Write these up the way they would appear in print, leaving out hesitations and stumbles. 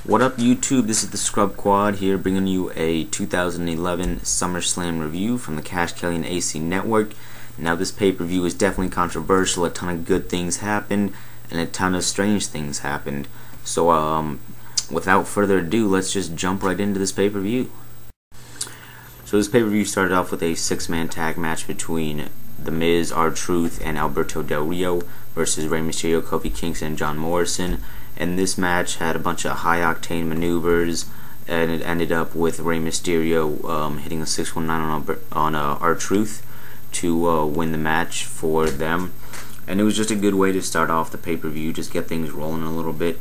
What up, YouTube? This is the Scrubquad here, bringing you a 2011 SummerSlam review from the Cash Kelly and AC Network. Now, this pay-per-view is definitely controversial. A ton of good things happened, and a ton of strange things happened. So, without further ado, let's just jump right into this pay-per-view. So, this pay-per-view started off with a six-man tag match between The Miz, R-Truth, and Alberto Del Rio versus Rey Mysterio, Kofi Kingston, and John Morrison. And this match had a bunch of high-octane maneuvers, and it ended up with Rey Mysterio hitting a 619 on R-Truth to win the match for them. And it was just a good way to start off the pay-per-view, just get things rolling a little bit,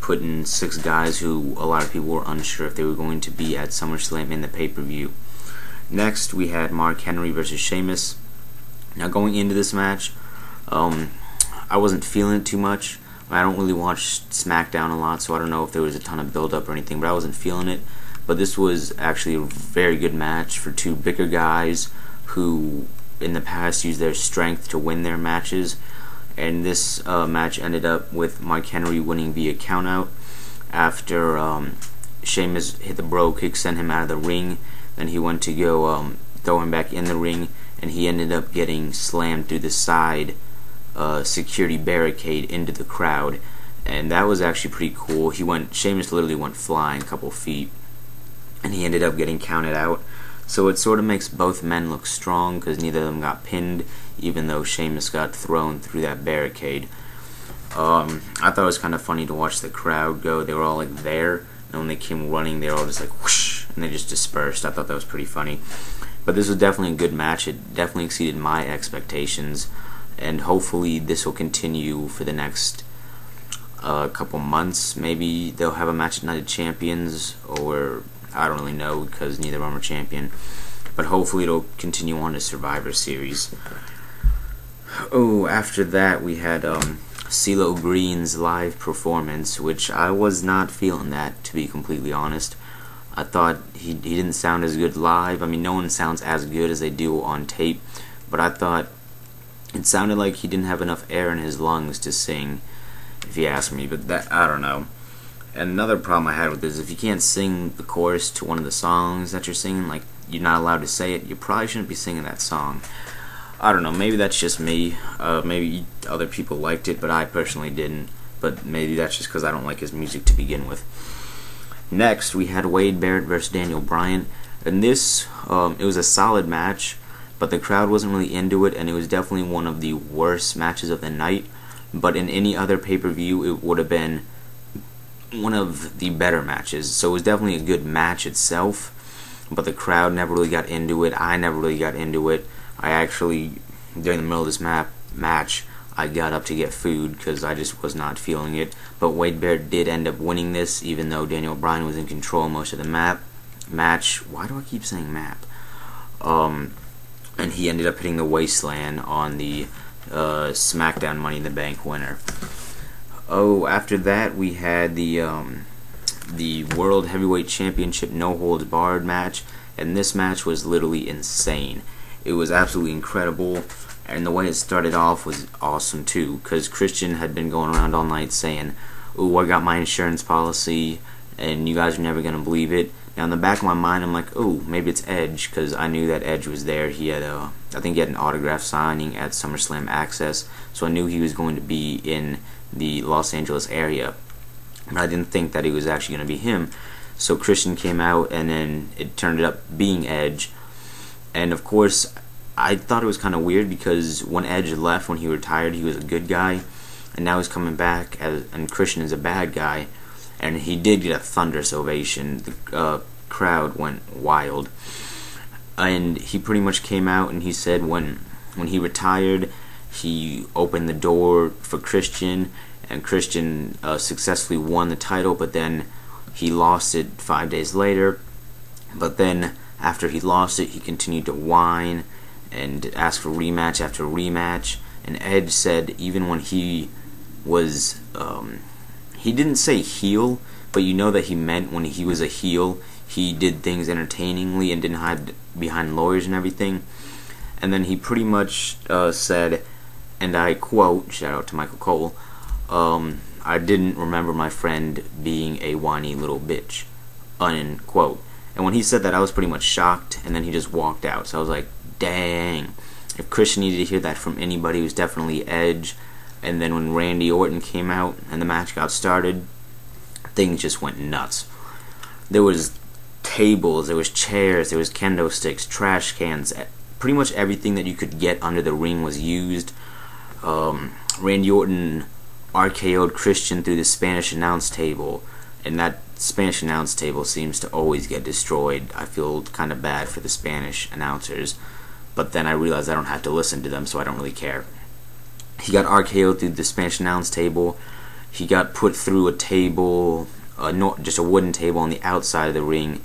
putting six guys who a lot of people were unsure if they were going to be at SummerSlam in the pay-per-view. Next, we had Mark Henry versus Sheamus. Now, going into this match, I wasn't feeling it too much. I don't really watch SmackDown a lot, so I don't know if there was a ton of build-up or anything, but I wasn't feeling it. But this was actually a very good match for two bigger guys who, in the past, used their strength to win their matches. And this match ended up with Mark Henry winning via countout after Sheamus hit the bro kick, sent him out of the ring. Then he went to go throw him back in the ring, and he ended up getting slammed through the side security barricade into the crowd, and that was actually pretty cool. Sheamus literally went flying a couple feet, and he ended up getting counted out. So it sort of makes both men look strong because neither of them got pinned, even though Sheamus got thrown through that barricade. I thought it was kind of funny to watch the crowd go. They were all like there, and when they came running, they were all just like whoosh, and they just dispersed. I thought that was pretty funny. But this was definitely a good match. It definitely exceeded my expectations. And hopefully this will continue for the next couple months. Maybe they'll have a match at Night of Champions, or I don't really know because neither of them are champion. But hopefully it'll continue on to Survivor Series. Oh, after that we had CeeLo Green's live performance, which I was not feeling that, to be completely honest. I thought he didn't sound as good live. I mean, no one sounds as good as they do on tape, but I thought it sounded like he didn't have enough air in his lungs to sing, if you ask me, but that, I don't know. And another problem I had with this is if you can't sing the chorus to one of the songs that you're singing, like, you're not allowed to say it, you probably shouldn't be singing that song. I don't know, maybe that's just me. Maybe other people liked it, but I personally didn't. But maybe that's just because I don't like his music to begin with. Next, we had Wade Barrett versus Daniel Bryan. And this, it was a solid match, but the crowd wasn't really into it, and it was definitely one of the worst matches of the night. But in any other pay-per-view, it would have been one of the better matches. So it was definitely a good match itself, but the crowd never really got into it. I never really got into it. I actually, during the middle of this match, I got up to get food because I just was not feeling it. But Wade Barrett did end up winning this, even though Daniel Bryan was in control most of the match. Why do I keep saying map? And he ended up hitting the wasteland on the SmackDown Money in the Bank winner. Oh, after that we had the World Heavyweight Championship No Holds Barred match, and this match was literally insane. It was absolutely incredible, and the way it started off was awesome too, because Christian had been going around all night saying, "Ooh, I got my insurance policy, and you guys are never gonna believe it." Now, in the back of my mind, I'm like, oh, maybe it's Edge, because I knew that Edge was there. He had I think he had an autograph signing at SummerSlam Access, so I knew he was going to be in the Los Angeles area. But I didn't think that it was actually going to be him. So Christian came out, and then it turned up being Edge. And, of course, I thought it was kind of weird, because when Edge left, when he retired, he was a good guy. And now he's coming back, and Christian is a bad guy. And he did get a thunderous ovation. The crowd went wild. And he pretty much came out and he said when he retired, he opened the door for Christian, and Christian successfully won the title, but then he lost it 5 days later. But then after he lost it, he continued to whine and ask for rematch after rematch. And Edge said even when he was he didn't say heel, but you know that he meant when he was a heel, he did things entertainingly and didn't hide behind lawyers and everything. And then he pretty much said, and I quote, shout out to Michael Cole, I didn't remember my friend being a whiny little bitch, unquote. And when he said that, I was pretty much shocked, and then he just walked out. So I was like, dang. If Christian needed to hear that from anybody, it was definitely Edge. And then when Randy Orton came out and the match got started, things just went nuts. There was tables, there was chairs, there was kendo sticks, trash cans. Pretty much everything that you could get under the ring was used. Randy Orton RKO'd Christian through the Spanish announce table, and that Spanish announce table seems to always get destroyed. I feel kind of bad for the Spanish announcers, but then I realized I don't have to listen to them, so I don't really care. He got RKO'd through the Spanish announce table. He got put through a table, just a wooden table on the outside of the ring,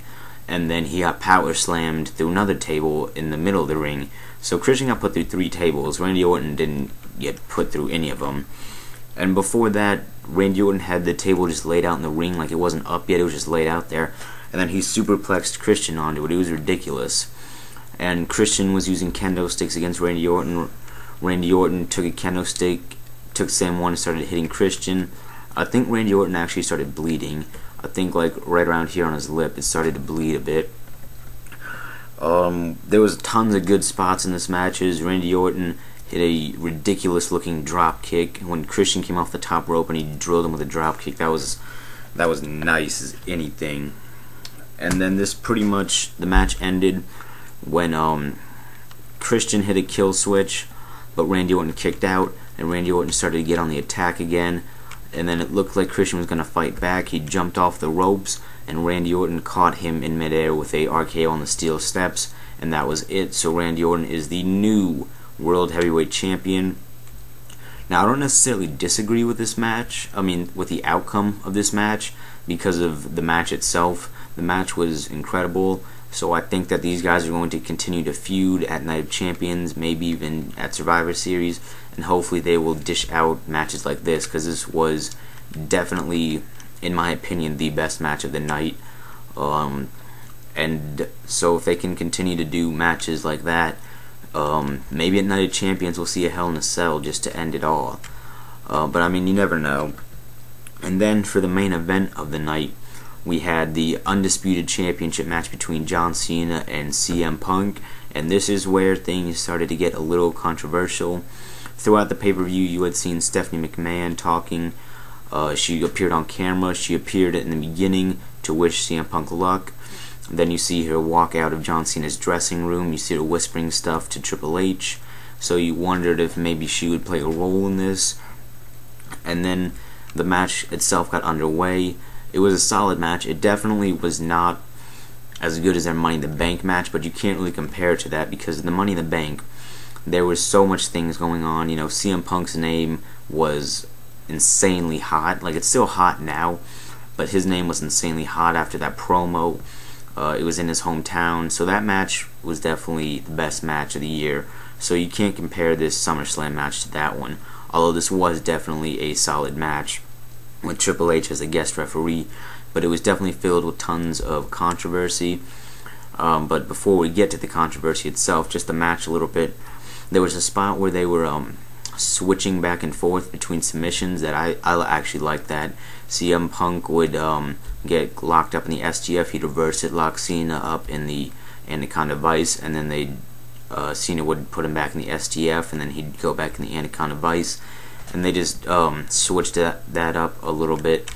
and then he got power slammed through another table in the middle of the ring. So Christian got put through 3 tables. Randy Orton didn't get put through any of them. And before that, Randy Orton had the table just laid out in the ring like it wasn't up yet, it was just laid out there. And then he superplexed Christian onto it. It was ridiculous. And Christian was using kendo sticks against Randy Orton. Randy Orton took a kendo stick, took Sam 1 and started hitting Christian. I think Randy Orton actually started bleeding. I think like right around here on his lip it started to bleed a bit. There was tons of good spots in this matches. Randy Orton hit a ridiculous looking drop kick when Christian came off the top rope and he drilled him with a drop kick. That was nice as anything. And then this pretty much, the match ended when Christian hit a kill switch, but Randy Orton kicked out, and Randy Orton started to get on the attack again, and then it looked like Christian was going to fight back. He jumped off the ropes, and Randy Orton caught him in midair with a RKO on the steel steps, and that was it. So Randy Orton is the new World Heavyweight Champion. Now, I don't necessarily disagree with this match, with the outcome of this match, because of the match itself. The match was incredible. So I think that these guys are going to continue to feud at Night of Champions, maybe even at Survivor Series, and hopefully they will dish out matches like this, because this was definitely, in my opinion, the best match of the night. And so if they can continue to do matches like that, maybe at Night of Champions we'll see a Hell in a Cell just to end it all. But you never know. And then for the main event of the night, we had the Undisputed Championship match between John Cena and CM Punk, and this is where things started to get a little controversial. Throughout the pay-per-view, you had seen Stephanie McMahon talking. She appeared on camera. She appeared in the beginning to wish CM Punk luck. Then you see her walk out of John Cena's dressing room. You see her whispering stuff to Triple H. So you wondered if maybe she would play a role in this. And then the match itself got underway. It was a solid match. It definitely was not as good as their Money in the Bank match, but you can't really compare it to that, because in the Money in the Bank, there was so much things going on. CM Punk's name was insanely hot. Like, it's still hot now, but his name was insanely hot after that promo. It was in his hometown, so that match was definitely the best match of the year. So you can't compare this SummerSlam match to that one, although this was definitely a solid match with Triple H as a guest referee, but it was definitely filled with tons of controversy. But before we get to the controversy itself, just the match a little bit, there was a spot where they were switching back and forth between submissions that I actually liked that. CM Punk would get locked up in the STF, he'd reverse it, lock Cena up in the Anaconda Vice, and then Cena would put him back in the STF, and then he'd go back in the Anaconda Vice. And they just switched that up a little bit.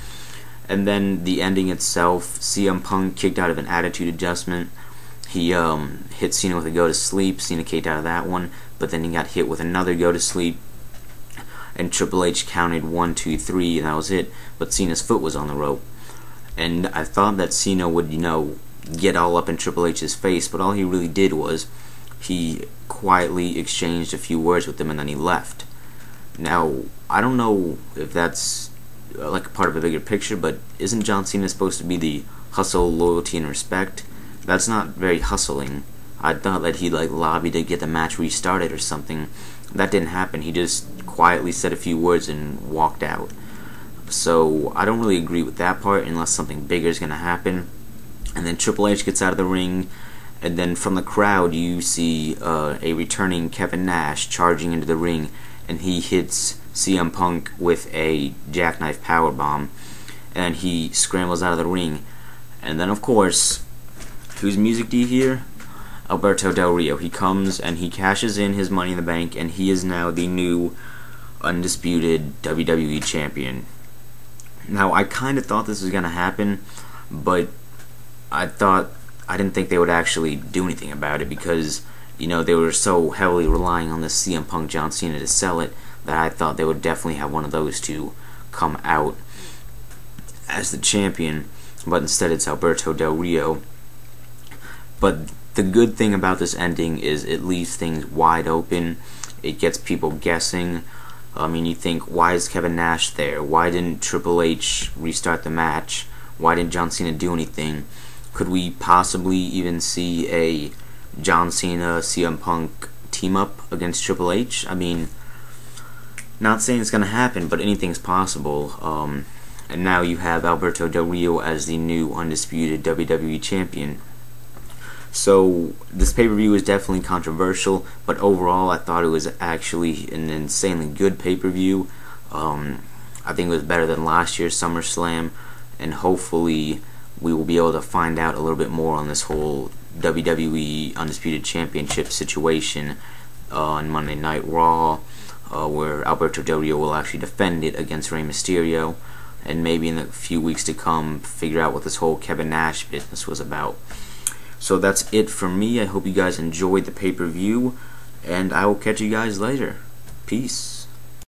And then the ending itself, CM Punk kicked out of an attitude adjustment. He hit Cena with a go to sleep. Cena kicked out of that one, but then he got hit with another go to sleep. And Triple H counted 1, 2, 3, and that was it. But Cena's foot was on the rope. And I thought that Cena would, get all up in Triple H's face, but all he really did was he quietly exchanged a few words with him, and then he left. Now, I don't know if that's like a part of a bigger picture, but isn't John Cena supposed to be the hustle, loyalty, and respect? That's not very hustling. I thought that he lobbied to get the match restarted or something. That didn't happen. He just quietly said a few words and walked out. So I don't really agree with that part unless something bigger is going to happen. And then Triple H gets out of the ring, and then from the crowd you see a returning Kevin Nash charging into the ring, and he hits CM Punk with a jackknife powerbomb, and he scrambles out of the ring. And then, of course, whose music do you hear? Alberto Del Rio. He comes and he cashes in his Money in the Bank, and he is now the new Undisputed WWE Champion. Now, I kind of thought this was going to happen, but I didn't think they would actually do anything about it, because, you know, they were so heavily relying on this CM Punk John Cena to sell it, that I thought they would definitely have one of those two come out as the champion, but instead it's Alberto Del Rio. But the good thing about this ending is it leaves things wide open. It gets people guessing. I mean, you think, why is Kevin Nash there? Why didn't Triple H restart the match? Why didn't John Cena do anything? Could we possibly even see a John Cena CM Punk team up against Triple H? I mean, not saying it's going to happen, but anything's possible. And now you have Alberto Del Rio as the new Undisputed WWE Champion. So this pay-per-view is definitely controversial, but overall I thought it was actually an insanely good pay-per-view. I think it was better than last year's SummerSlam, and hopefully we will be able to find out a little bit more on this whole WWE Undisputed Championship situation on Monday Night Raw, where Alberto Del Rio will actually defend it against Rey Mysterio, and maybe in the few weeks to come figure out what this whole Kevin Nash business was about. So that's it for me. I hope you guys enjoyed the pay-per-view, and I will catch you guys later. Peace.